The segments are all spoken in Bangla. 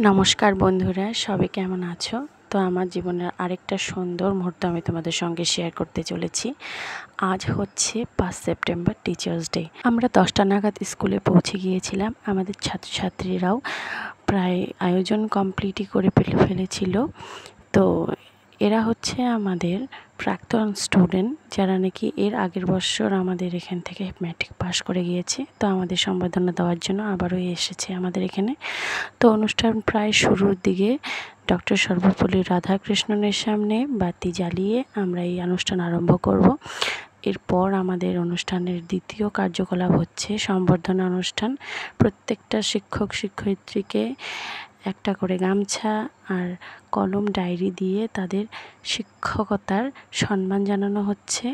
নমস্কার বন্ধুরা, সবাই কেমন আছো? তো আমার জীবনের আরেকটা সুন্দর মুহূর্ত আমি তোমাদের সঙ্গে শেয়ার করতে চলেছি। আজ হচ্ছে 5 সেপ্টেম্বর, টিচার্স ডে। আমরা 10টা নাগাদ স্কুলে পৌঁছে গিয়েছিলাম। আমাদের ছাত্রছাত্রীরাও প্রায় আয়োজন কমপ্লিটই করে ফেলেছিল। তো এরা হচ্ছে আমাদের প্রাক্তন স্টুডেন্ট, যারা নাকি এর আগের বছর আমাদের এখান থেকে ম্যাট্রিক পাস করে গিয়েছে। তো আমাদের সম্বর্ধনা দেওয়ার জন্য আবারও এসেছে আমাদের এখানে। তো অনুষ্ঠান প্রায় শুরুর দিকে ডক্টর সর্বপল্লী রাধাকৃষ্ণনের সামনে বাতি জ্বালিয়ে আমরা এই অনুষ্ঠান আরম্ভ করব। এরপর আমাদের অনুষ্ঠানের দ্বিতীয় কার্যকলাপ হচ্ছে সম্বর্ধনা অনুষ্ঠান। প্রত্যেকটা শিক্ষক শিক্ষয়িত্রীকে একটা করে গামছা আর কলম ডায়েরি দিয়ে তাদের শিক্ষকতার সম্মান জানানো হচ্ছে।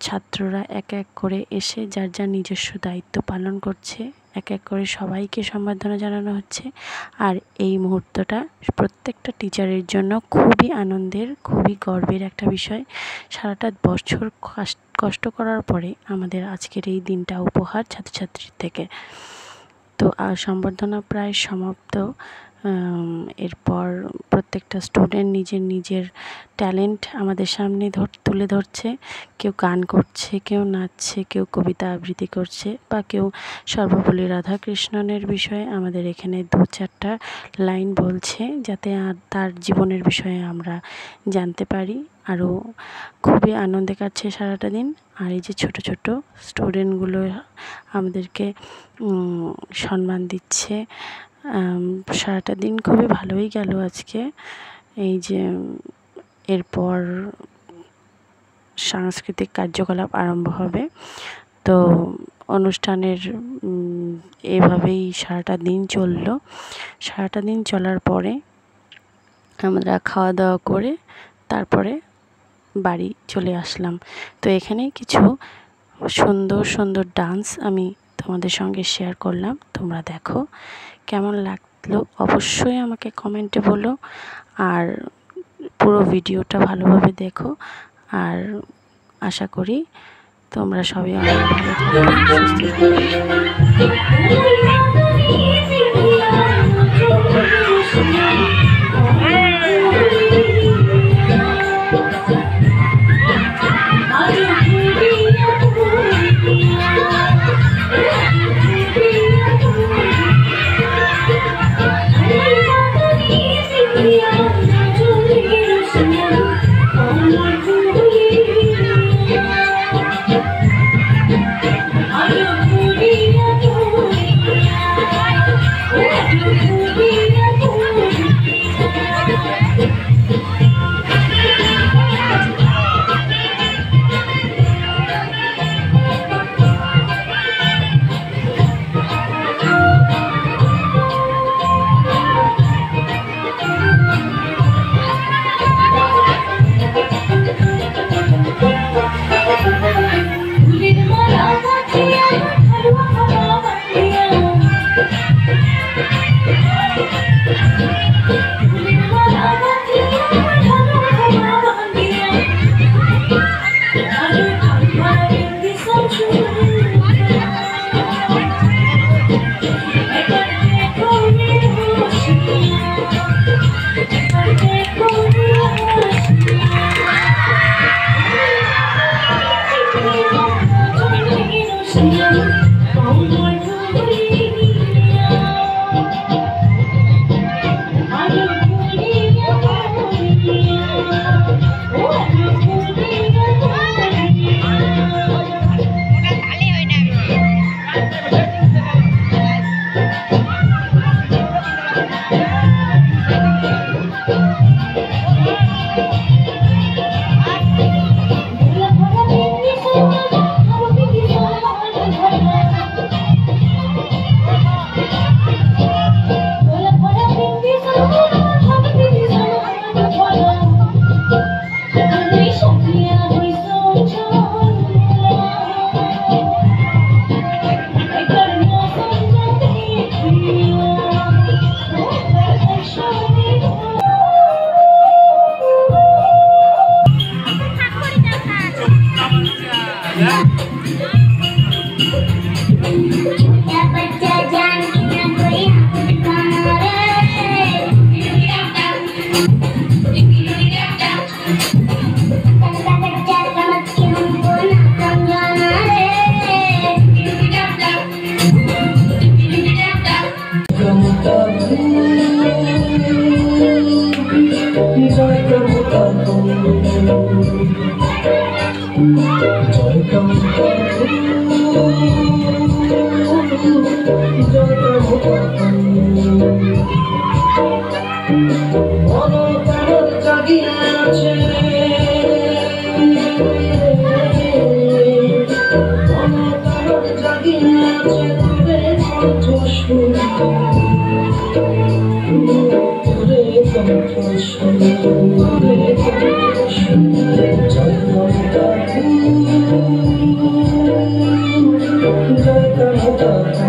ছাত্ররা এক এক করে এসে যার যার নিজস্ব দায়িত্ব পালন করছে, এক এক করে সবাইকে সম্বর্ধনা জানানো হচ্ছে। আর এই মুহূর্তটা প্রত্যেকটা টিচারের জন্য খুবই আনন্দের, খুবই গর্বের একটা বিষয়। সারাটা বছর কষ্ট করার পরে আমাদের আজকের এই দিনটা উপহার ছাত্রছাত্রীর থেকে। তো সম্বর্ধনা প্রায় সমাপ্ত। এরপর প্রত্যেকটা স্টুডেন্ট নিজের নিজের ট্যালেন্ট আমাদের সামনে তুলে ধরছে। কেউ গান করছে, কেউ নাচছে, কেউ কবিতা আবৃত্তি করছে, বা কেউ সর্বপল্লী রাধাকৃষ্ণনের বিষয়ে আমাদের এখানে 2-4টা লাইন বলছে, যাতে তার জীবনের বিষয়ে আমরা জানতে পারি। আরও খুবই আনন্দে কাটছে সারাটা দিন। আর এই যে ছোট ছোট স্টুডেন্টগুলো আমাদেরকে সম্মান দিচ্ছে। সারাটা দিন খুবই ভালোই গেল আজকে। এই যে এরপর সাংস্কৃতিক কার্যকলাপ আরম্ভ হবে। তো অনুষ্ঠানের এভাবেই সারাটা দিন চলল। সারাটা দিন চলার পরে আমরা খাওয়া দাওয়া করে তারপরে বাড়ি চলে আসলাম। তো এখানেই কিছু সুন্দর সুন্দর ডান্স আমি তোমাদের সঙ্গে শেয়ার করলাম। তোমরা দেখো কেমন লাগলো, অবশ্যই আমাকে কমেন্টে বলো। আর পুরো ভিডিওটা ভালোভাবে দেখো। আর আশা করি তোমরা সবাই অনেক ভালো থাকবে, সুস্থ থাকবে। জাগিয়ে আছে জাগিয়ে আছে তোদের কণ্ঠস্বর তোদের কণ্ঠস্বর তোদের কণ্ঠস্বর জয় মমতা জয় মমতা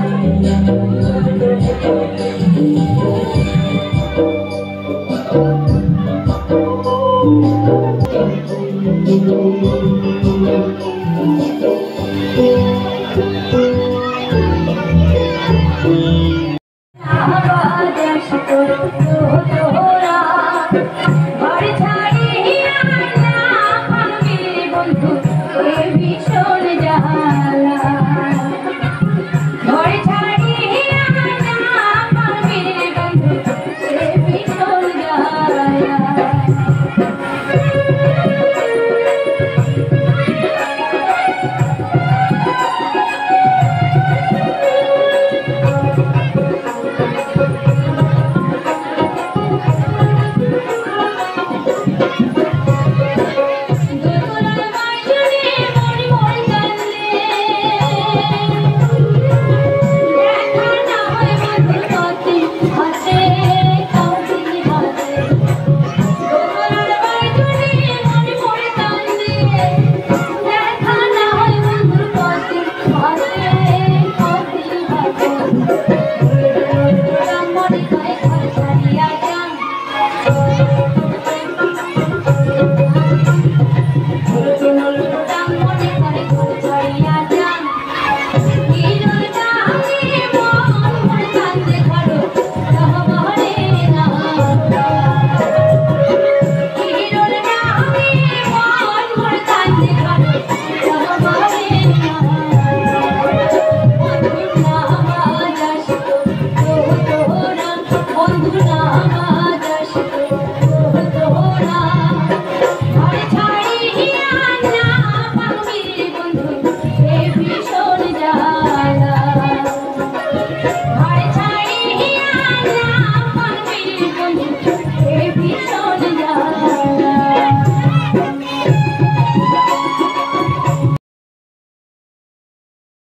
Bye.